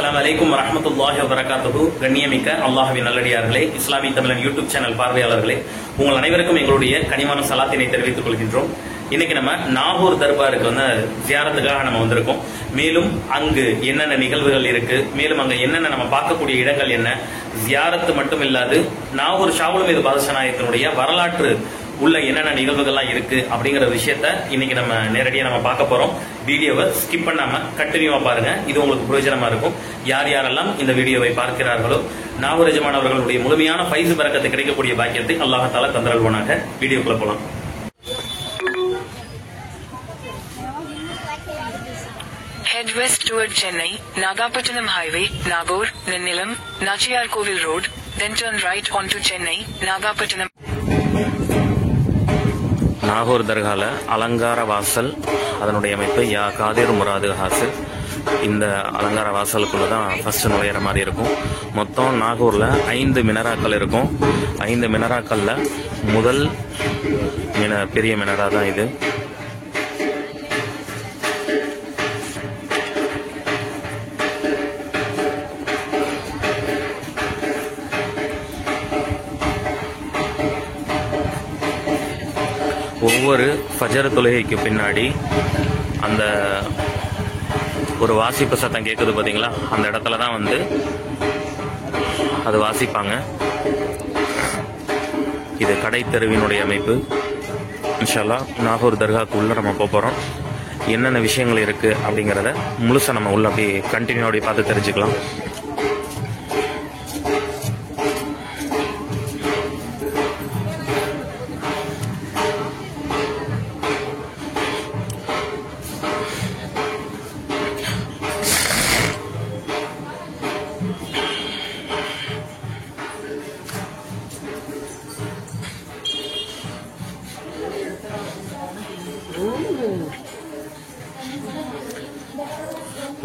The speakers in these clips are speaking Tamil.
அஸ்ஸலாமு அலைக்கும் வரஹ்மத்துல்லாஹி வபரகாத்துஹு. கண்ணியமிக்க அல்லாஹ்வின் நல்லடியார்களே, இஸ்லாமிய தமிழன் யூடியூப் சேனல் பார்வையாளர்களே, உங்கள் அனைவருக்கும் எங்களுடைய கனிவான சலாத்தினை தெரிவித்துக் கொள்கின்றோம். இன்னைக்கு நம்ம நாகூர் தர்பாருக்கு ஜியாரத்துக்காக நம்ம வந்திருக்கோம். மேலும் அங்கு என்னென்ன நிகழ்வுகள் இருக்கு, மேலும் அங்க என்னென்ன நம்ம பார்க்கக்கூடிய இடங்கள் என்ன, ஜியாரத்து மட்டும் இல்லாது நாகூர் ஷாவுல் மீது பாதுஷா நாயகத்தினுடைய வரலாற்று உள்ள என்னென்ன நிகழ்வுகள்லாம் இருக்கு அப்படிங்கிற விஷயத்த இன்னைக்கு நம்ம நேரடியாக நம்ம பார்க்க போறோம். வீடியோவை ஸ்கிப் பண்ணாம கண்டினியூவா பாருங்க. இது உங்களுக்கு பிரயோஜனமா இருக்கும். யார் யாரெல்லாம் இந்த வீடியோவை பார்க்கிறார்களோ நாகூர் எஜமான் அவர்களுடைய முழுமையான ஃபைஸ் பரக்கத்து கிடைக்கக்கூடிய பாக்கியத்தை அல்லாஹ் தஆலா தந்தருள்வானாக. வீடியோக்குள்ள போலாம். Head west toward Chennai, Nagapattinam Highway, Nagaur, Nannilam, Nachiyarkovil Road, then turn right onto Chennai, Nagapattinam. Nagore தர்கால அலங்கார வாசல், அதனுடைய அமைப்பு யா காதிர் முராது ஹாசில். இந்த அலங்கார வாசலுக்குள்ள தான் ஃபர்ஸ்ட் நுழையிற மாதிரி இருக்கும். மொத்தம் நாகூர்ல 5 மினராக்கள் இருக்கும். 5 மினராக்கள்ல முதல் பெரிய மினரா தான் இது. ஒவ்வொரு ஃபஜர் தொழுகைக்கு பின்னாடி அந்த ஒரு வாசிப்பு சத்தம் கேட்குது பார்த்தீங்களா, அந்த இடத்துல தான் அது வாசிப்பாங்க. இது கடை தெருவினுடைய அமைப்பு. இன்ஷா அல்லாஹ் நாகூர் தர்காவுக்கு உள்ள நம்ம போகிறோம். என்னென்ன விஷயங்கள் இருக்கு அப்படிங்கிறத முழுசா நம்ம உள்ள அப்படியே கண்டினியூ அப்படி பார்த்து தெரிஞ்சுக்கலாம்.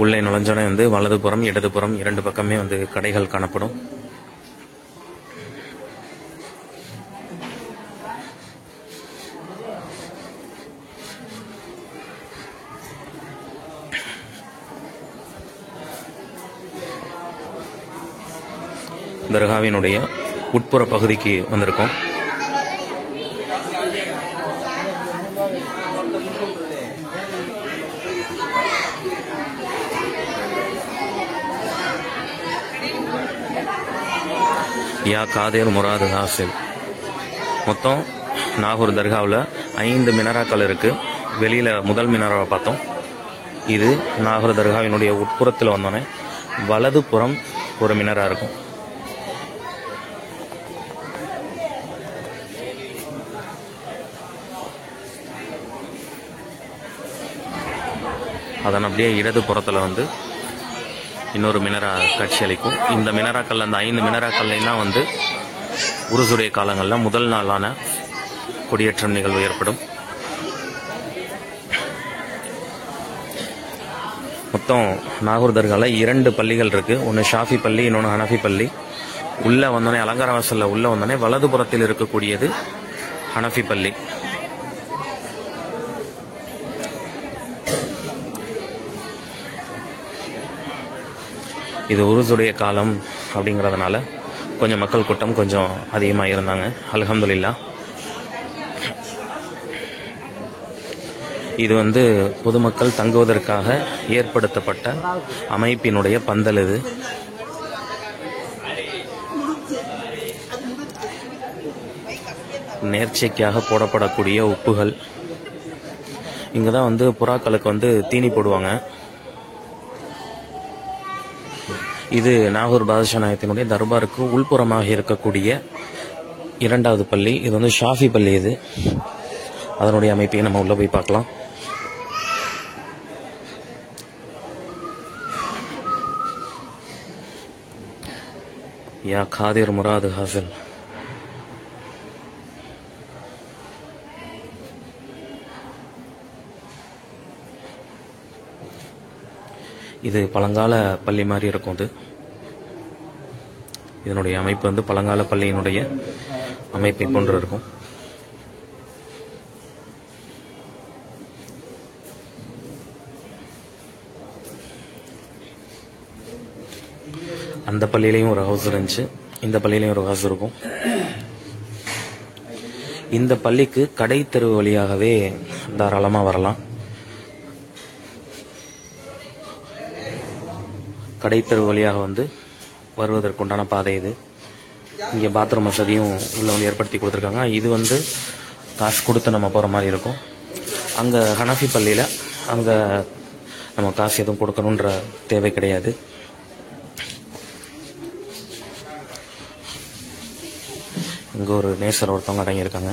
உள்ளே நுழைஞ்சோடனே வலதுபுறம் இடதுபுறம் 2 பக்கமே கடைகள் காணப்படும். தர்காவினுடைய உட்புற பகுதிக்கு வந்திருக்கோம். யா காதிர் முராது ஹாசில். மொத்தம் நாகூர் தர்காவில் 5 மினராக்கள் இருக்கு. வெளியில முதல் மினராவை பார்த்தோம். இது நாகூர் தர்காவினுடைய உட்புறத்தில் வந்தோடனே வலதுபுறம் ஒரு மினரா இருக்கும். அதன் அப்படியே இடது புறத்தில் இன்னொரு மினரா காட்சி அளிக்கும். இந்த மினராக்கள், அந்த 5 மினராக்கள்லாம் உருசுடைய காலங்களில் முதல் நாளான கொடியேற்றம் நிகழ்வு ஏற்படும். மொத்தம் நாகூர் தர்காவில் 2 பள்ளிகள் இருக்கு. ஒன்று ஷாஃபி பள்ளி, இன்னொன்று ஹனஃபி பள்ளி. உள்ள வந்தோடனே அலங்கார வாசல்ல உள்ள வந்தோடனே வலதுபுறத்தில் இருக்கக்கூடியது ஹனஃபி பள்ளி. இது உருசுடைய காலம் அப்படிங்கிறதுனால கொஞ்சம் மக்கள் கூட்டம் கொஞ்சம் அதிகமாக இருந்தாங்க. அல்ஹம்துலில்லாஹ். இது பொதுமக்கள் தங்குவதற்காக ஏற்படுத்தப்பட்ட அமைப்பினுடைய பந்தல். இது நேர்ச்சைக்காக போடப்படக்கூடிய உப்புகள். இங்கதான் புறாக்களுக்கு தீனி போடுவாங்க. இது நாகூர் பாதுஷா நாயகத்தினுடைய தர்பாருக்கு உள்புறமாக இருக்கக்கூடிய 2வது பள்ளி. இது ஷாஃபி பள்ளி. இது அதனுடைய அமைப்பையும் நம்ம உள்ள போய் பார்க்கலாம். யா காதிர் முராது ஹாசில். இது பழங்கால பள்ளி மாதிரி இருக்கும். இதனுடைய அமைப்பு பழங்கால பள்ளியினுடைய அமைப்பை போன்று இருக்கும். அந்த பள்ளியிலையும் ஒரு ஹவுஸ் இருந்துச்சு, இந்த பள்ளியிலையும் ஒரு ஹவுஸ் இருக்கும். இந்த பள்ளிக்கு கடை தெரு வழியாகவே தாராளமாக வரலாம். கடை தெரு வழியாக வந்து வருவதற்குண்டான பாதை இது. இங்கே பாத்ரூம் வசதியும் உள்ள வந்து ஏற்படுத்தி கொடுத்துருக்காங்க. இது வந்து காசு கொடுத்து நம்ம போகிற மாதிரி இருக்கும். அங்கே ஹனஃபி பள்ளியில் அங்கே நம்ம காசு எதுவும் கொடுக்கணுன்ற தேவை கிடையாது. இங்கே ஒரு நேசர் ஒருத்தவங்க அடங்கியிருக்காங்க.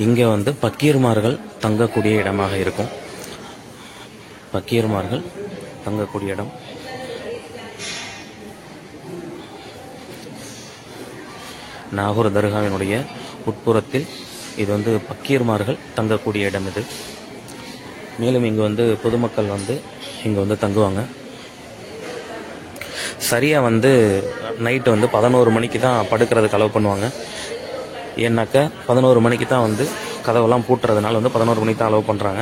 இங்கே வந்து பக்கீர்மார்கள் தங்கக்கூடிய இடமாக இருக்கும். பக்கீர்மார்கள் தங்கக்கூடிய இடம். நாகூர் தர்காவினுடைய உட்புறத்தில் இது வந்து பக்கீர்மார்கள் தங்கக்கூடிய இடம் இது. மேலும் இங்கே வந்து பொதுமக்கள் வந்து இங்கே வந்து தங்குவாங்க. சரியாக வந்து நைட்டு வந்து 11 மணிக்கு தான் படுக்கிறதுக்கு அலோவ் பண்ணுவாங்க. ஏன்னாக்கா 11 மணிக்கு தான் வந்து கதவெல்லாம் பூட்டுறதுனால வந்து 11 மணிக்கு தான் அலோவ் பண்ணுறாங்க.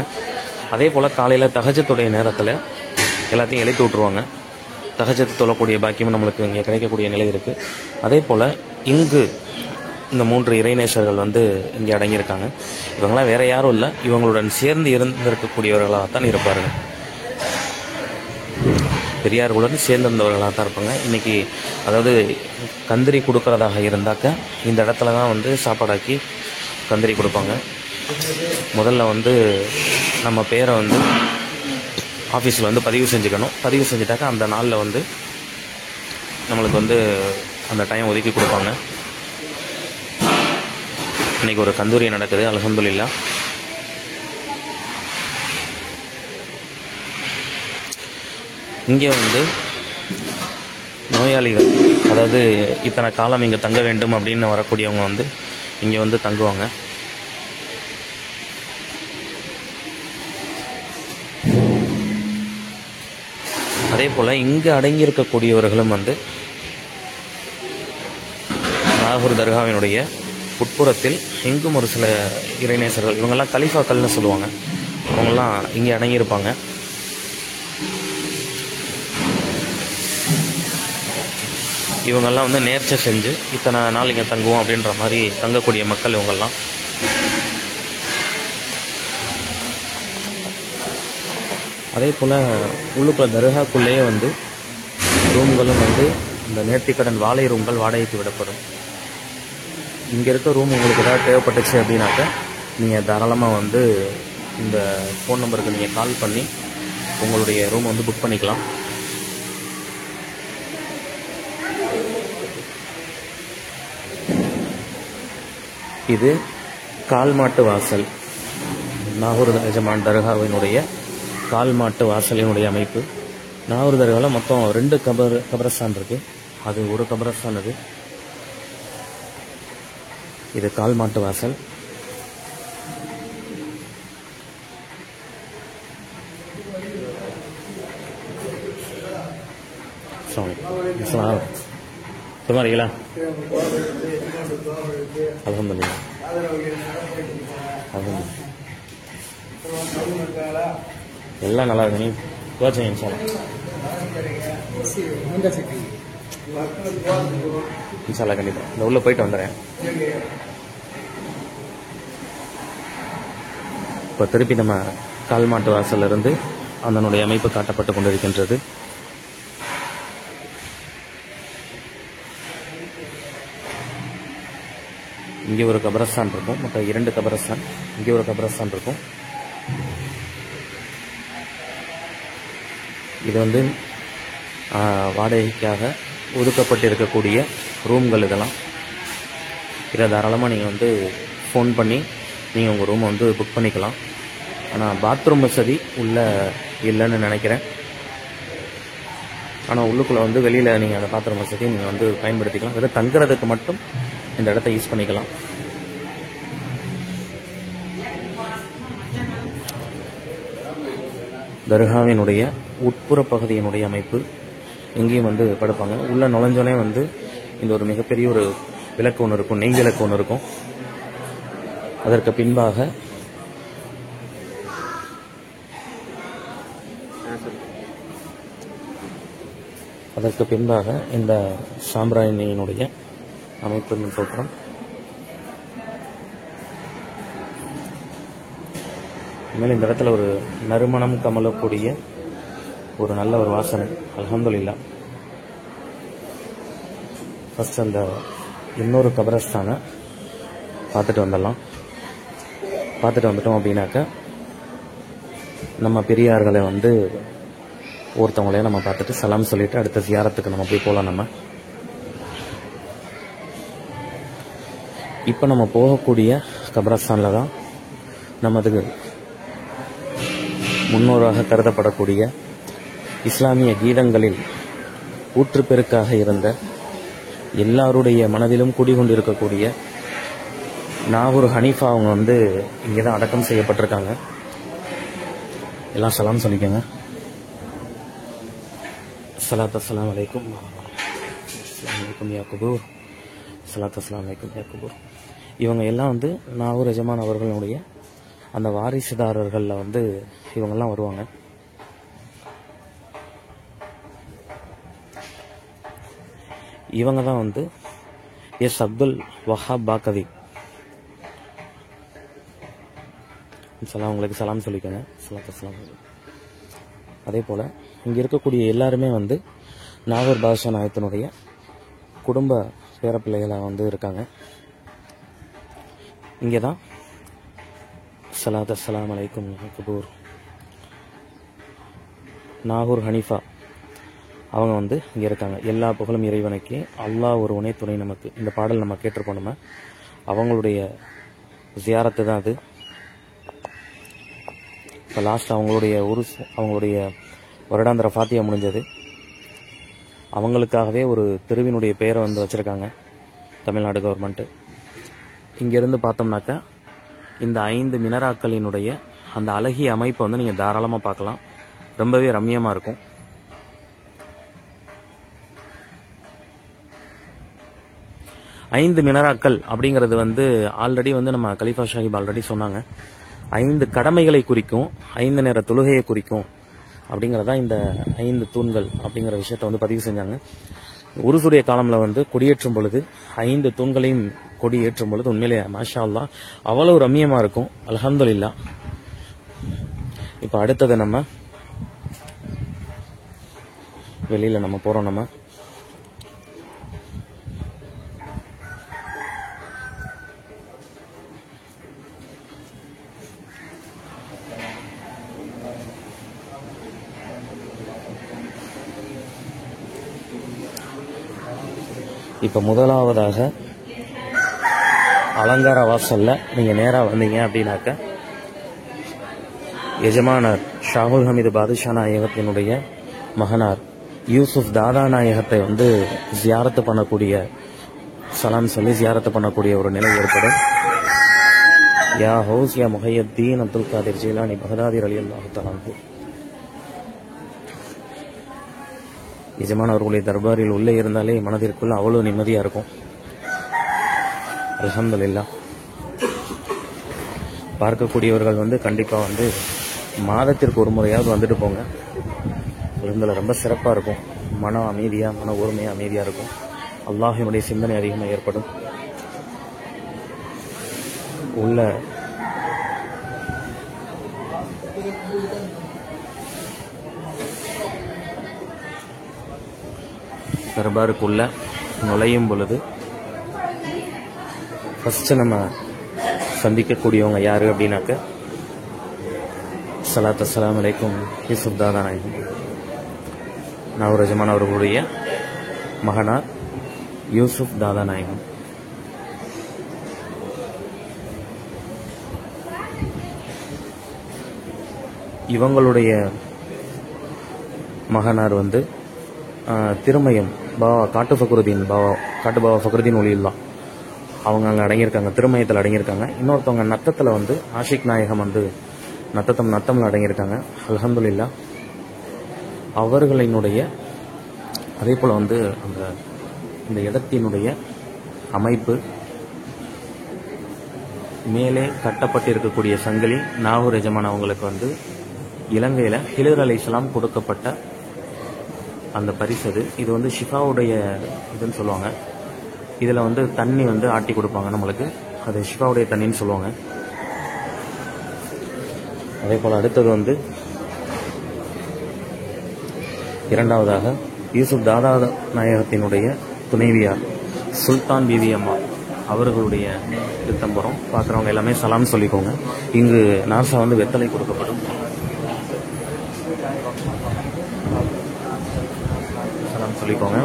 அதே போல் காலையில் தஹஜ்ஜுடைய நேரத்தில் எல்லாத்தையும் எழுப்பி விட்ருவாங்க. தஹஜ்ஜத் தொழக்கூடிய பாக்கியமும் நம்மளுக்கு இங்கே கிடைக்கக்கூடிய நிலை இருக்குது. அதே போல் இங்கு இந்த 3 இறைநேசர்கள் வந்து இங்கே அடங்கியிருக்காங்க. இவங்களாம் வேறு யாரும் இல்லை, இவங்களுடன் சேர்ந்து இருந்திருக்கக்கூடியவர்களாக தான் இருப்பார்கள். பெரியார்களுடன் சேர்ந்திருந்தவர்களாக தான் இருப்பாங்க. இன்றைக்கி அதாவது கந்திரி கொடுக்கறதாக இருந்தாக்க இந்த இடத்துல தான் வந்து சாப்பாடாக்கி கந்திரி கொடுப்பாங்க. முதல்ல வந்து நம்ம பேரை வந்து ஆஃபீஸில் வந்து பதிவு செஞ்சுக்கணும். பதிவு செஞ்சுட்டாக்கா அந்த நாளில் வந்து நம்மளுக்கு வந்து அந்த டைம் ஒதுக்கி கொடுப்பாங்க. இன்றைக்கி ஒரு கந்தூரி நடக்குது, அல்ஹம்துலில்லாஹ். இங்கே வந்து நோயாளிகள், அதாவது இத்தனை காலம் இங்கே தங்க வேண்டும் அப்படின்னு வரக்கூடியவங்க வந்து இங்கே வந்து தங்குவாங்க. அதே போல் இங்கே அடங்கியிருக்கக்கூடியவர்களும் வந்து நாகூர் தர்காவினுடைய உட்புறத்தில் இங்கும் ஒரு சில இறைநேசர்கள், இவங்கெல்லாம் கலிஃபாக்கள்னு சொல்லுவாங்க, அவங்கெல்லாம் இங்கே அடங்கியிருப்பாங்க. இவங்கெல்லாம் வந்து நேர்ச்சை செஞ்சு இத்தனை நாள் இங்கே தங்குவோம் அப்படின்ற மாதிரி தங்கக்கூடிய மக்கள் இவங்கெல்லாம். அதே போல் உள்ளுக்குள்ள தர்காக்குள்ளேயே வந்து ரூம்களும் வந்து இந்த நேர்த்திக்கடன் வாழை ரூம்கள் வாடகைக்கு விடப்படும். இங்கே இருக்க ரூம் உங்களுக்கு ஏதாவது தேவைப்பட்டுச்சு அப்படின்னாக்க நீங்கள் தாராளமாக வந்து இந்த ஃபோன் நம்பருக்கு நீங்கள் கால் பண்ணி உங்களுடைய ரூம் வந்து புக் பண்ணிக்கலாம். இது கால்மாட்டு வாசல், நாகூர் எஜமான் தர்காவினுடைய கால்மாட்டு வாசலினுடைய அமைப்பு. நாகூர் தர்காவில் மொத்தம் 2 கபரஸ்தான் இருக்குது. அது ஒரு கபரஸ்தான். இது கால்மாட்டு வாசல். சும்மா இருக்கீங்களா? அல்ஹம்துலில்லாஹ். எல்லாம் நல்லா இருக்கு. நீ யோசனை இன்ஷால்லா கண்டிப்பாக இந்த உள்ள போயிட்டு வந்துடுறேன். இப்போ திருப்பி நம்ம கால்மாட்டு வாசல்ல இருந்து அதனுடைய அமைப்பு காட்டப்பட்டு கொண்டிருக்கின்றது. இங்கே ஒரு கபரஸ்தான் இருக்கும், மொத்தம் 2 கபரஸ்தான். இங்கே ஒரு கபரஸ்தான் இருக்கும். இது வந்து வாடகைக்காக ஒதுக்கப்பட்டிருக்கக்கூடிய ரூம்கள் இதெல்லாம். இதை தாராளமாக நீங்கள் வந்து ஃபோன் பண்ணி நீங்கள் உங்கள் ரூமை வந்து புக் பண்ணிக்கலாம். ஆனால் பாத்ரூம் வசதி உள்ள இல்லைன்னு நினைக்கிறேன். ஆனால் உள்ளுக்குள்ளே வந்து வெளியில் நீங்கள் அந்த பாத்ரூம் வசதியை நீங்கள் வந்து பயன்படுத்திக்கலாம். வெறும் தங்குறதுக்கு மட்டும் இந்த இடத்த யூஸ் பண்ணிக்கலாம். தர்காவினுடைய உட்புற பகுதியினுடைய அமைப்பு. எங்கேயும் வந்து படுப்பாங்க. உள்ள நுழைஞ்சோனே வந்து இந்த ஒரு மிகப்பெரிய ஒரு விளக்கு ஒன்று இருக்கும், நெய் விளக்கு ஒன்று இருக்கும். அதற்கு பின்பாக இந்த சாம்பிராணியினுடைய அமைப்பின் தோற்றம். மேலும் இந்த இடத்துல ஒரு நறுமணம் கமலக்கூடிய ஒரு நல்ல ஒரு வாசனை. அல்ஹம்துலில்லாஹ். ஃபர்ஸ்ட் அந்த இன்னொரு கபரஸ்தானை பார்த்துட்டு வந்துடலாம். பார்த்துட்டு வந்துட்டோம் அப்படின்னாக்க நம்ம பெரியார்களை வந்து ஒருத்தவங்களையும் நம்ம பார்த்துட்டு சலாம் சொல்லிட்டு அடுத்த ஜியாரத்துக்கு நம்ம போய் போகலாம். நம்ம இப்போ நம்ம போகக்கூடிய கபரஸ்தானில் தான் நமது முன்னோராக கருதப்படக்கூடிய இஸ்லாமிய கீதங்களில் ஊற்றுப்பெருக்காக இருந்த எல்லாருடைய மனதிலும் குடிகொண்டிருக்கக்கூடிய நாகூர் ஹனீஃபா அவங்க வந்து இங்கே தான் அடக்கம் செய்யப்பட்டிருக்காங்க. எல்லாம் சலாம் சொல்லிக்கோங்க. ஸலாத்து அஸ்ஸலாமு அலைக்கும் யா குபூர். ஸலாத்து அஸ்ஸலாமு அலைக்கும் யா குபூர். இவங்க எல்லாம் வந்து நாகூர் எஜமான் அவர்களுடைய அந்த வாரிசுதாரர்களில் வந்து இவங்கெல்லாம் வருவாங்க. இவங்க தான் வந்து எஸ் அப்துல் வஹாப் பாக்கவி. உங்களுக்கு சலாம் சொல்லிக்கோங்க. ஸலாத்து அஸ்ஸலாமு அலைக்கும். அதே போல் இங்கே இருக்கக்கூடிய எல்லாருமே வந்து நாகூர் பாதுஷா நாயகத்தினுடைய குடும்ப பேரப்பிள்ளைகளாக வந்து இருக்காங்க. இங்கே தான் ஸலாத்து அஸ்ஸலாமு அலைக்கும் குபூர் நாகூர் ஹனீஃபா அவங்க வந்து இங்கே இருக்காங்க. எல்லா புகழும் இறைவனுக்கு, அல்லாஹ் ஒருவனே துணை நமக்கு. இந்த பாடல் நம்ம கேட்டிருப்போம். நம்ம அவங்களுடைய ஜியாரத்து தான் அது. இப்போ லாஸ்ட் அவங்களுடைய வருடாந்திர ஃபாத்தியா முடிஞ்சது. அவங்களுக்காகவே ஒரு தெருவினுடைய பெயரை வந்து வச்சுருக்காங்க தமிழ்நாடு கவர்மெண்ட்டு. இங்கேருந்து பார்த்தோம்னாக்கா இந்த 5 மினராக்களினுடைய அந்த அழகிய அமைப்பை வந்து நீங்கள் தாராளமாக பார்க்கலாம். ரொம்பவே ரம்மியமாக இருக்கும். ஐந்து மினராக்கள் அப்படிங்கிறது வந்து ஆல்ரெடி வந்து நம்ம கலீஃபா சாஹிப் ஆல்ரெடி சொன்னாங்க. 5 கடமைகளை குறிக்கும், 5 நேர தொழுகையை குறிக்கும் அப்படிங்கிறதா இந்த 5 தூண்கள் அப்படிங்கிற விஷயத்த வந்து பதிவு செஞ்சாங்க. உருசுடைய காலம்ல வந்து கொடியேற்றும் பொழுது 5 தூண்களையும் கொடி ஏற்றும் பொழுது உண்மையிலே மாஷா அல்லாஹ் அவ்வளவு ரம்மியமா இருக்கும். அல்ஹம்துலில்லாஹ். இப்போ அடுத்தது நம்ம வெளியில நம்ம போறோம். நம்ம இப்போ முதலாவதாக அலங்கார வாசல்ல நீங்க நேரா வந்தீங்க அப்படின்னாக்க எஜமானர் ஷாகுல் ஹமீது பாதுஷா நாயகத்தினுடைய மகனார் யூசுப் தாதா நாயகத்தை வந்து ஜியாரத்து பண்ணக்கூடிய, சலாம் சொல்லி ஜியாரத்து பண்ணக்கூடிய ஒரு நிலை ஏற்படும். யா ஹவுஸ் யா முஹையத்தீன் அப்துல் காதிர் ஜீலானி பகதாதி ரலியல்லாஹு தஆலா அன்ஹு. எஜமான் அவர்களுடைய தர்பாரில் உள்ளே இருந்தாலே மனதிற்குள்ள அவ்வளவு நிம்மதியா இருக்கும். அல்ஹம்துலில்லாஹ். பார்க்கக்கூடியவர்கள் வந்து கண்டிப்பா வந்து மாதத்திற்கு ஒரு முறையாவது வந்துட்டு போங்க. விருந்தில் ரொம்ப சிறப்பா இருக்கும். மன அமைதியா, மன ஊர்மையா அமைதியா இருக்கும். அல்லாஹ்வினுடைய சிந்தனை அதிகமாக ஏற்படும். உள்ள தர்பாருக்குள்ள நுழையும் பொழுது ஃபர்ஸ்ட் நம்ம சந்திக்கக்கூடியவங்க யாரு அப்படின்னாக்க ஸலாத்து அஸ்ஸலாமு அலைக்கும் யூசுப் தாதா நாயகம். நாகூர் எஜமான் அவர்களுடைய மகனார் யூசுப் தாதா நாயகம். இவங்களுடைய மகனார் வந்து திருமயம் பாவா காட்டு ஃபக்ருதீன் பாவா, காட்டு பாவா ஃபக்ருதீன் ஒலியுல்லா அவங்க அங்கே அடங்கியிருக்காங்க, திருமயத்தில் அடங்கியிருக்காங்க. இன்னொருத்தவங்க நத்தத்தில் வந்து ஆஷிக் நாயகம் வந்து நத்தம் அடங்கியிருக்காங்க. அல்ஹம்துலில்லாஹ். அவர்களினுடைய அதே போல் வந்து இந்த இடத்தினுடைய அமைப்பு, மேலே கட்டப்பட்டிருக்கக்கூடிய சங்கிலி நாகூர் எஜமான் அவங்களுக்கு வந்து இலங்கையில் ஹிலர் அலைஹிஸ்ஸலாம் கொடுக்கப்பட்ட அந்த பரிசு. இது வந்து ஷிஃபாவுடைய இதுன்னு சொல்லுவாங்க. இதில் வந்து தண்ணி வந்து ஆட்டி கொடுப்பாங்க நம்மளுக்கு, அது ஷிஃபாவுடைய தண்ணின்னு சொல்லுவாங்க. அதே போல் அடுத்தது வந்து இரண்டாவதாக யூசுப் தாதா நாயகத்தினுடைய துணைவியார் சுல்தான் பிவி அம்மா அவர்களுடைய திருத்தம்பரம். பார்க்குறவங்க எல்லாமே சலாம் சொல்லிக்கோங்க. இங்கு நார்சா வந்து வெத்தலை கொடுக்கப்படும். சலாம் சொல்லிக்கோங்க.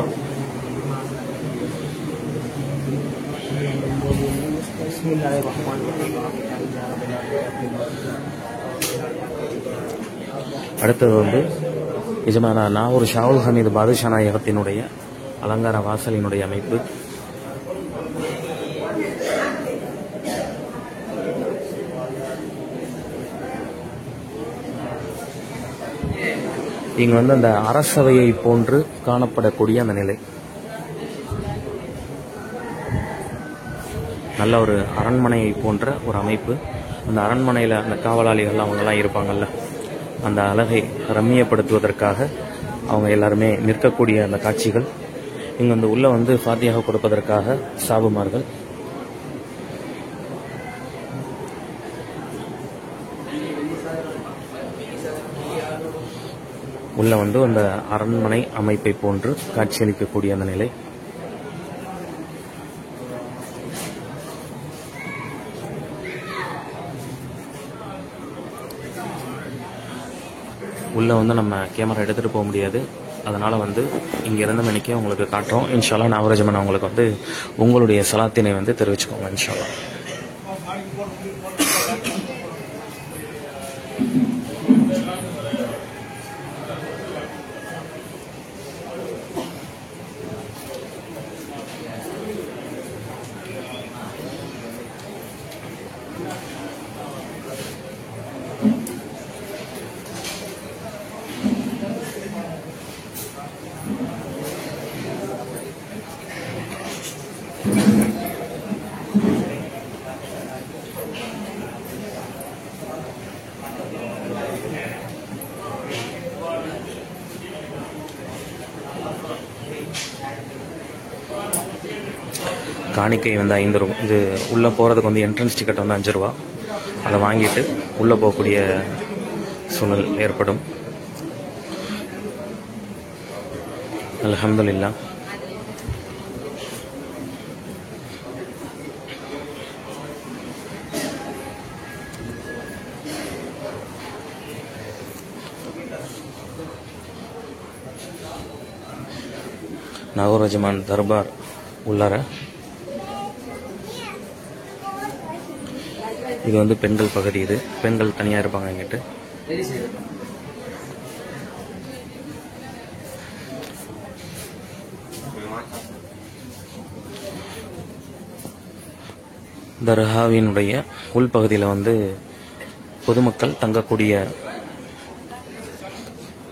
அடுத்தது வந்து எஜமான நாகூர் ஷாவுல் ஹமீது பாதுஷா நாயகத்தினுடைய அலங்கார வாசலினுடைய அமைப்பு. இங்கு வந்து அந்த அரசவையை போன்று காணப்படக்கூடிய அந்த நிலை, நல்ல ஒரு அரண்மனையை போன்ற ஒரு அமைப்பு. அந்த அரண்மனையில் அந்த காவலாளிகள் அவங்கெல்லாம் இருப்பாங்கல்ல, அந்த அழகை ரம்மியப்படுத்துவதற்காக அவங்க எல்லாருமே நிற்கக்கூடிய அந்த காட்சிகள். இங்கே வந்து உள்ள வந்து ஃபாத்தியாக கொடுப்பதற்காக சாபுமார்கள். உள்ள வந்து அந்த அரண்மனை அமைப்பை போன்று காட்சியளிக்கக்கூடிய அந்த நிலை. உள்ளே வந்து நம்ம கேமரா எடுத்துகிட்டு போக முடியாது, அதனால் வந்து இங்கே இருந்த மணிக்கே உங்களுக்கு காட்டுறோம். இன்ஷால்லா நாகூர் உங்களுக்கு வந்து உங்களுடைய சலாத்தினை வந்து தெரிவிச்சுக்கோங்க இன்ஷால்லா. காணிக்கை வந்து 5 ரூபா. இது உள்ளே போகிறதுக்கு வந்து என்ட்ரன்ஸ் டிக்கெட் வந்து 5 ரூபா. அதை வாங்கிட்டு உள்ளே போகக்கூடிய சூழல் ஏற்படும். அல்ஹம்துலில்லாஹ். நாகூர் எஜமான் தர்பார் உள்ளார. இது வந்து பெண்கள் பகுதி. இது பெண்கள் தனியாக இருப்பாங்க இங்கிட்டு. தர்காவினுடைய உள்பகுதியில் வந்து பொதுமக்கள் தங்கக்கூடிய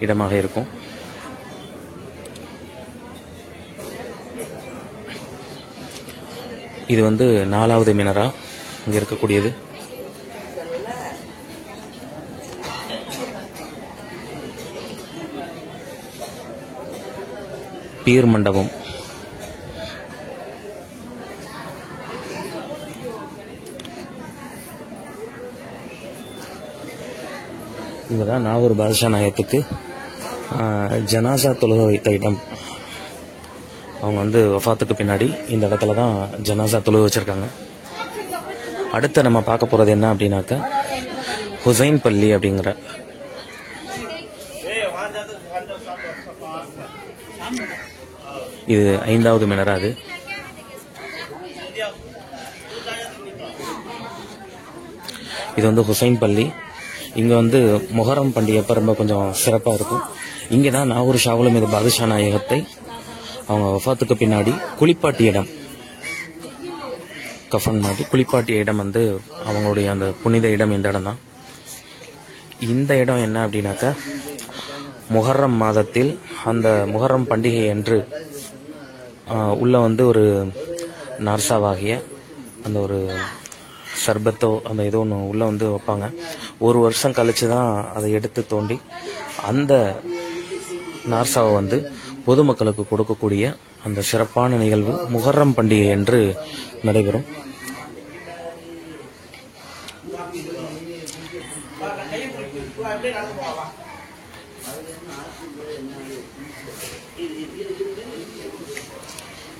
இடமாக இருக்கும். இது வந்து 4வது மினரா இங்கே இருக்கக்கூடியது. பீர் மண்டபம். இதுதான் நாகூர் பாதுஷா நாயகத்துக்கு ஜனாசா தொழுக வைத்த இடம். அவங்க வந்து வஃபாத்துக்கு பின்னாடி இந்த இடத்துல தான் ஜனாசா தொழுக வச்சிருக்காங்க. அடுத்து நம்ம பார்க்க போகிறது என்ன அப்படின்னாக்க ஹுசைன் பள்ளி அப்படிங்கிற இது 5வது மினரா. அது இது வந்து ஹுசைன் பள்ளி. இங்கே வந்து முஹரம் பண்டிகை அப்போ ரொம்ப கொஞ்சம் சிறப்பாக இருக்கும். இங்கே தான் நாகூர் ஷாவுல் ஹமீது பாதுஷா நாயகத்தை அவங்க வஃபாத்துக்கு பின்னாடி குளிப்பாட்டிய இடம், கஃபன் மாட்டி குளிப்பாட்டிய இடம் வந்து அவங்களுடைய அந்த புனித இடம் இந்த இடம் தான். இந்த இடம் என்ன அப்படின்னாக்கா, முஹர்ரம் மாதத்தில் அந்த முஹர்ரம் பண்டிகை அன்று உள்ள வந்து ஒரு நார்சாவாகிய அந்த ஒரு சர்பத்தோ அந்த ஏதோ ஒன்று உள்ளே வந்து வைப்பாங்க. ஒரு வருஷம் கழித்து தான் அதை எடுத்து தோண்டி அந்த நார்சாவை வந்து பொதுமக்களுக்கு கொடுக்கக்கூடிய அந்த சிறப்பான நிகழ்வு முஹர்ரம் பண்டிகை என்று நடைபெறும்.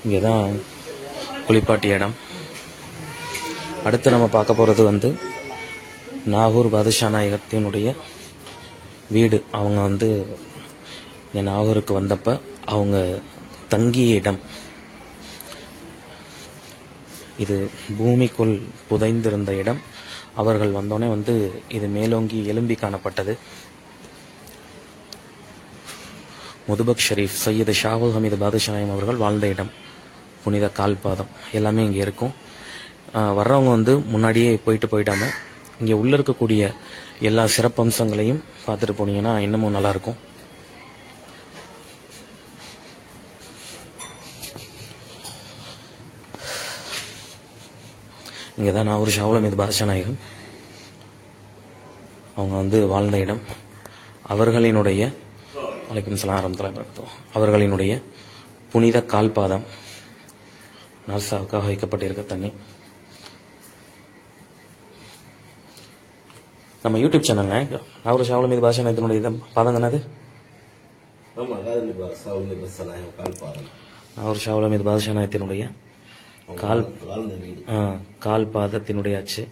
இங்கே தான் குளிப்பாட்டி இடம். அடுத்து நம்ம பார்க்க போகிறது வந்து நாகூர் பாதுஷா நாயகத்தினுடைய வீடு. அவங்க வந்து இந்த நாகூருக்கு வந்தப்ப அவங்க தங்கிய இடம் இது. பூமிக்குள் புதைந்திருந்த இடம். அவர்கள் வந்தோடனே வந்து இது மேலோங்கி எழும்பி காணப்பட்டது. முதுபக் ஷரீஃப் சையது ஷாவுல் ஹமீது பாதுஷா நாயகம் அவர்கள் வாழ்ந்த இடம். புனித கால்பாதம் எல்லாமே இங்கே இருக்கும். வர்றவங்க வந்து முன்னாடியே போயிட்டாம இங்கே உள்ளே இருக்கக்கூடிய எல்லா சிறப்பம்சங்களையும் பார்த்துட்டு போனீங்கன்னா இன்னமும் நல்லாயிருக்கும். இங்கே தான் நாகூர் ஷாவுல் ஹமீது பாதுஷா நாயகம் அவங்க வந்து வாழ்ந்த இடம். அவர்களினுடைய வலைக்கும் ஸலாம் வரஹ்மத்துல்லாஹி வபரகாத்துஹு அவர்களினுடைய புனித கால்பாதம் நார்சாவுக்காக வைக்கப்பட்டிருக்க தண்ணி. நம்ம யூடியூப் சேனல்ங்க நாகூர் ஷாவுல் ஹமீது பாதுஷா நாயகத்தினுடைய பாதம் தானே அது? நாகூர் ஷாவுல் ஹமீது பாதுஷா நாயகத்தினுடைய கால் பாதத்தினுடைய அச்சு.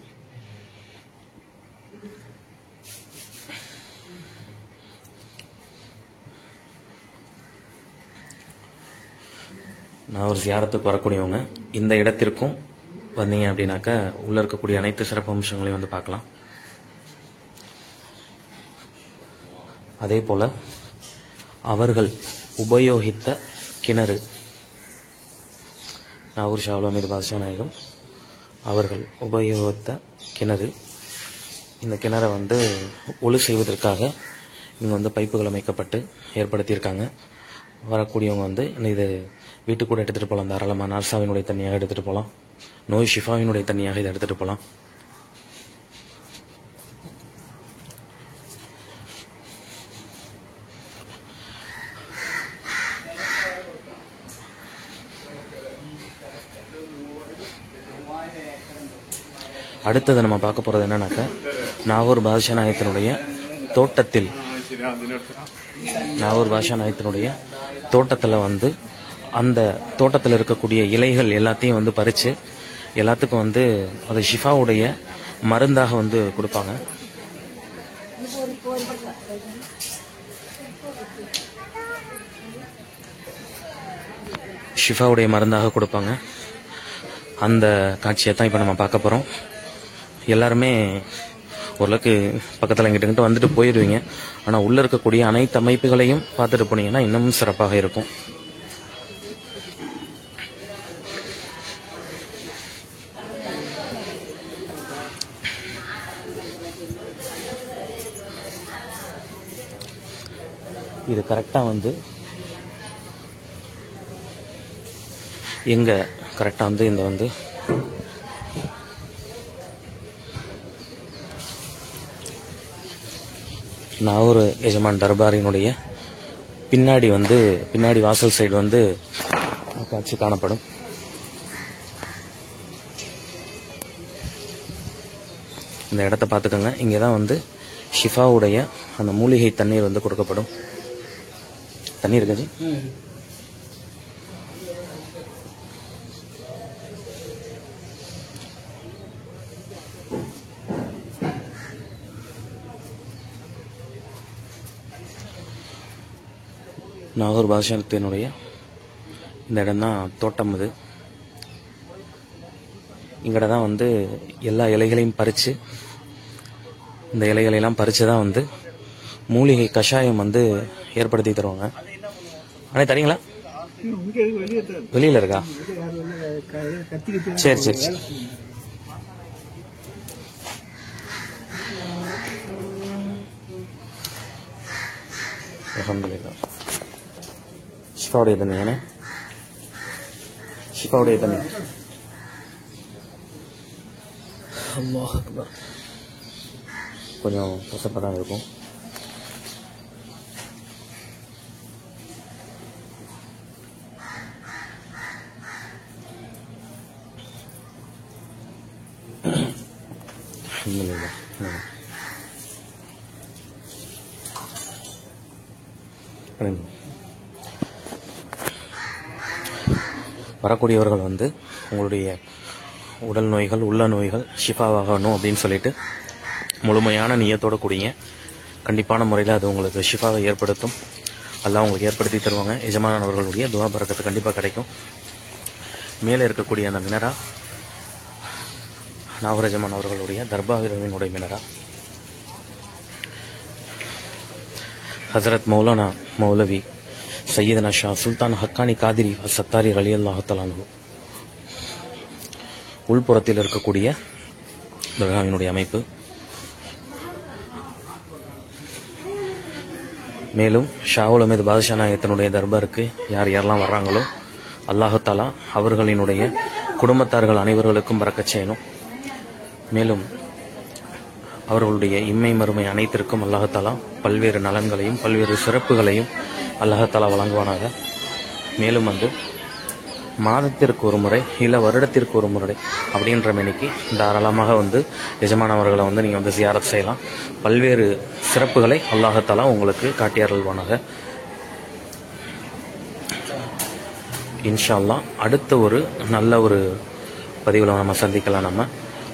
நான் ஒரு ஜியாரத்துக்கு வரக்கூடியவங்க இந்த இடத்திற்கும் வந்தீங்க அப்படின்னாக்கா உள்ள இருக்கக்கூடிய அனைத்து சிறப்பு அம்சங்களையும் வந்து பார்க்கலாம். அதே போல அவர்கள் உபயோகித்த கிணறு நாகூர் ஷாவுல் ஹமீது பாதுஷா நாயகம் அவர்கள் உபயோகித்த கிணறு. இந்த கிணறை வந்து ஒழு செய்வதற்காக இங்கே வந்து பைப்புகள் அமைக்கப்பட்டு ஏற்படுத்தியிருக்காங்க. வரக்கூடியவங்க வந்து இது வீட்டுக்கு கூட எடுத்துகிட்டு போகலாம். தாராளமாக நார்சாவினுடைய தண்ணியாக எடுத்துகிட்டு போகலாம். நோய் ஷிஃபாவினுடைய தண்ணியாக இதை எடுத்துகிட்டு போகலாம். அடுத்தது நம்ம பார்க்க போகிறது என்னன்னாக்கா, நாகூர் பாதுஷா நாயகத்தினுடைய தோட்டத்தில் வந்து அந்த தோட்டத்தில் இருக்கக்கூடிய இலைகள் எல்லாத்தையும் வந்து பறித்து எல்லாத்துக்கும் வந்து அது ஷிஃபாவுடைய மருந்தாக வந்து கொடுப்பாங்க. ஷிஃபாவுடைய மருந்தாக கொடுப்பாங்க. அந்த காட்சியை தான் இப்போ நம்ம பார்க்க போகிறோம். எல்லாருமே ஓரளவுக்கு பக்கத்தில் எங்கிட்ட வந்துட்டு போயிடுவீங்க. ஆனால் உள்ளே இருக்கக்கூடிய அனைத்து அமைப்புகளையும் பார்த்துட்டு போனீங்கன்னா இன்னமும் சிறப்பாக இருக்கும். இது கரெக்டாக வந்து எங்கே கரெக்டாக வந்து இந்த வந்து நாகூர் எஜமான் தர்பாரினுடைய பின்னாடி வாசல் சைடு வந்து காட்சி காணப்படும். இந்த இடத்த பார்த்துக்கோங்க. இங்கே தான் வந்து ஷிஃபாவுடைய அந்த மூலிகை தண்ணீர் வந்து கொடுக்கப்படும். தண்ணீர் இருக்காச்சு. நாகூர் பாதுஷாத்தினுடைய இந்த இடம் தான் தோட்டம். இது இங்கட தான் வந்து எல்லா இலைகளையும் பறித்து இந்த இலைகளெல்லாம் பறித்து தான் வந்து மூலிகை கஷாயம் வந்து ஏற்படுத்தி தருவாங்க. அண்ணே தரீங்களா? வெளியில் இருக்கா? சரி சரி சரி. அல்ஹம்துலில்லாஹ். ஷிஃபாவுடைய தண்ணி தானே? ஷிஃபாவுடைய தண்ணி. அல்லாஹ் அக்பர். கொஞ்சம் கசப்பாக தான் இருக்கும். அல்ஹம்துலில்லாஹ். வரக்கூடியவர்கள் வந்து உங்களுடைய உடல் நோய்கள் உள்ள நோய்கள் ஷிஃபாவாகணும் அப்படின்னு சொல்லிட்டு முழுமையான நியத்தோட கூடிய கண்டிப்பான முறையில் அது உங்களுக்கு ஷிஃபாவை ஏற்படுத்தும். அல்லாஹ் உங்களுக்கு ஏற்படுத்தி தருவாங்க. எஜமானவர்களுடைய துவா பரக்கத்து கண்டிப்பாக கிடைக்கும். மேலே இருக்கக்கூடிய அந்த மினரா நாகூர் எஜமான் அவர்களுடைய தர்பாவினுடைய மினரா ஹசரத் மௌலானா மௌலவி சையீதனா ஷா சுல்தான் ஹக்கானி காதிரி சத்தாரி ரலியல்லாஹு தஆலா அன்ஹு உள்புறத்தில் இருக்கக்கூடிய தர்காவினுடைய அமைப்பு. மேலும் ஷாவுல் அமீது பாதுஷா நாயகத்தினுடைய தர்பாருக்கு யார் யாரெல்லாம் வர்றாங்களோ அல்லாஹு தஆலா அவர்களினுடைய குடும்பத்தார்கள் அனைவர்களுக்கும் பரக்கத் செய்யணும். மேலும் அவர்களுடைய இம்மை மறுமை அனைத்திற்கும் அல்லாஹ் தஆலா பல்வேறு நலன்களையும் பல்வேறு சிறப்புகளையும் அல்லாஹ் தஆலா வழங்குவானாக. மேலும் வந்து மாதத்திற்கு ஒரு முறை இல்லை வருடத்திற்கு ஒரு முறை அப்படின்ற மேனிக்கு தாராளமாக வந்து எஜமானவர்களை வந்து நீங்கள் வந்து ஜியாரத் செய்யலாம். பல்வேறு சிறப்புகளை அல்லாஹ் தஆலா உங்களுக்கு காட்டி அருள்வானாக. இன்ஷா அல்லாஹ் அடுத்த ஒரு நல்ல ஒரு பதிவில் நம்ம சந்திக்கலாம். நம்ம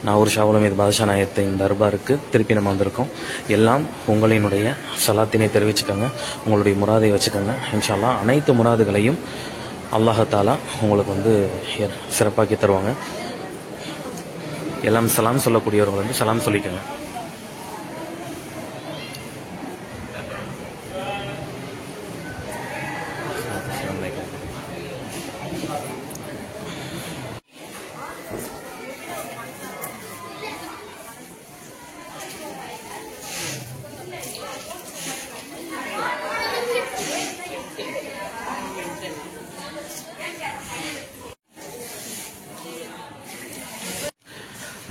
நாகூர் ஷாவுல் அமீது பாதுஷா நாயகத்தின் தர்பாருக்கு திருப்பி நம்ம வந்திருக்கோம். எல்லாம் உங்களினுடைய சலாத்தினை தெரிவிச்சுக்கோங்க, உங்களுடைய முராதை வச்சுக்கோங்க. இன்ஷா அல்லாஹ் அனைத்து முராதுகளையும் அல்லாஹ் தஆலா உங்களுக்கு வந்து சிறப்பாக்கி தருவாங்க. எல்லாம் சலாம் சொல்லக்கூடியவர்கள் வந்து சலாம் சொல்லிக்கோங்க.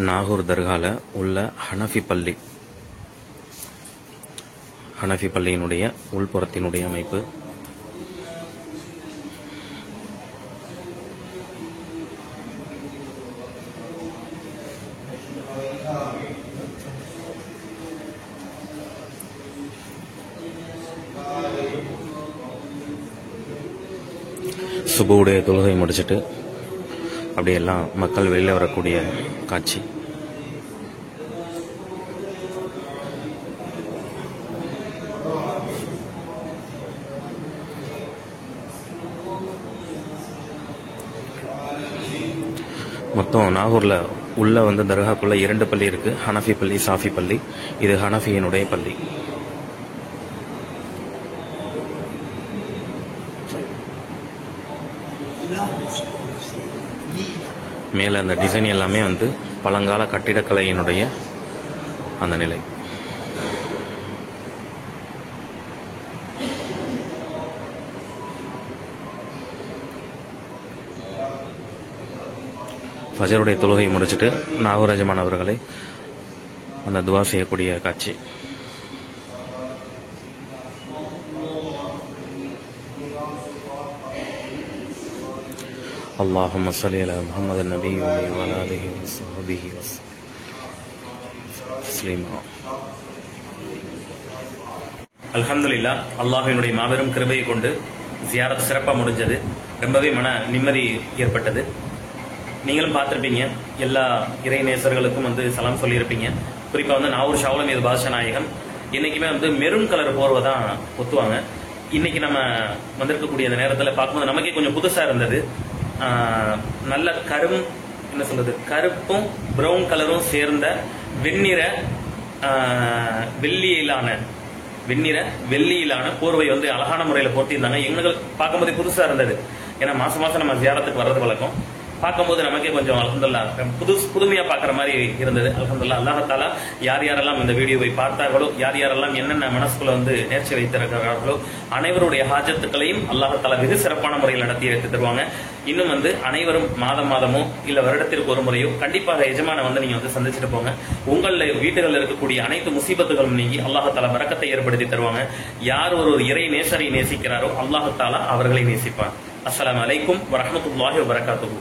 நாகூர் தர்கால உள்ள ஹனஃபி பள்ளியினுடைய உள்புறத்தினுடைய அமைப்பு. சுபுவுடைய தொழுகை முடிச்சுட்டு அப்படியெல்லாம் மக்கள் வெளியில் வரக்கூடிய காட்சி. மொத்தம் நாகூரில் உள்ள வந்து தர்காக்குள்ள 2 பள்ளி இருக்கு. ஹனஃபி பள்ளி, சாஃபி பள்ளி. இது ஹனஃபியினுடைய பள்ளி. மேலே அந்த டிசைன் எல்லாமே வந்து பழங்கால கட்டிடக்கலையினுடைய அந்த நிலை. ஃபஜருடைய தொழுகை முடிச்சுட்டு நாகூர் எஜமான் அவர்களை அந்த துவா செய்யக்கூடிய காட்சி. اللهم صل على محمد النبي وعلى آله وصحبه وسلم. அல்ஹம்துலில்லாஹ். அல்லாஹ்வினுடைய மாபெரும் கிருபையை கொண்டு ஜியாரத் சிறப்பாக முடிஞ்சது. ரொம்பவே மன நிம்மதி ஏற்பட்டது. நீங்களும் பார்த்துருப்பீங்க, எல்லா இறை நேசர்களுக்கும் வந்து சலாம் சொல்லியிருப்பீங்க. குறிப்பாக வந்து நாகூர் ஷாவுல் அமீது பாதுஷா நாயகம் இன்னைக்குமே வந்து மெரூன் கலர் போர்வை தான் ஒத்துவாங்க. இன்னைக்கு நம்ம வந்திருக்கக்கூடிய அந்த நேரத்தில் பார்க்கும்போது நமக்கே கொஞ்சம் புதுசாக இருந்தது. நல்ல கருப்பும் பிரவுன் கலரும் சேர்ந்த வெள்ளியிலான போர்வை வந்து அழகான முறையில் போட்டியிருந்தாங்க. எங்களுக்கு பார்க்கும்போது புதுசாக இருந்தது. ஏன்னா மாசம் நம்ம ஜியாரத்துக்கு வர்றது வழக்கம். பார்க்கும்போது நமக்கே கொஞ்சம் அல்ஹம்துலில்லாஹ் புதுமையா பார்க்குற மாதிரி இருந்தது. அல்ஹம்துலில்லாஹ் அல்லாஹ் தஆலா யார் யாரெல்லாம் இந்த வீடியோவை பார்த்தார்களோ, யார் யாரெல்லாம் என்னென்ன மனசுக்குள்ள வந்து நேர்ச்சி வைத்திருக்கிறார்களோ அனைவருடைய ஹாஜத்துக்களையும் அல்லாஹ் தஆலா வெகு சிறப்பான முறையில் நடத்தி வைத்து தருவாங்க. இன்னும் வந்து அனைவரும் மாதமோ இல்ல வருடத்திற்கு ஒரு முறையோ கண்டிப்பாக எஜமான வந்து நீங்க வந்து சந்திச்சுட்டு போங்க. உங்கள வீட்டுகளில் இருக்கக்கூடிய அனைத்து முசீபத்துகளும் நீங்கி அல்லாஹ் தஆலா பரக்கத்தை ஏற்படுத்தி தருவாங்க. யார் ஒரு இறை நேசரை நேசிக்கிறாரோ அல்லாஹ் தஆலா அவர்களை நேசிப்பான். அஸ்ஸலாமு அலைக்கும் வரஹ்மத்துல்லாஹி வபரகாத்துஹு.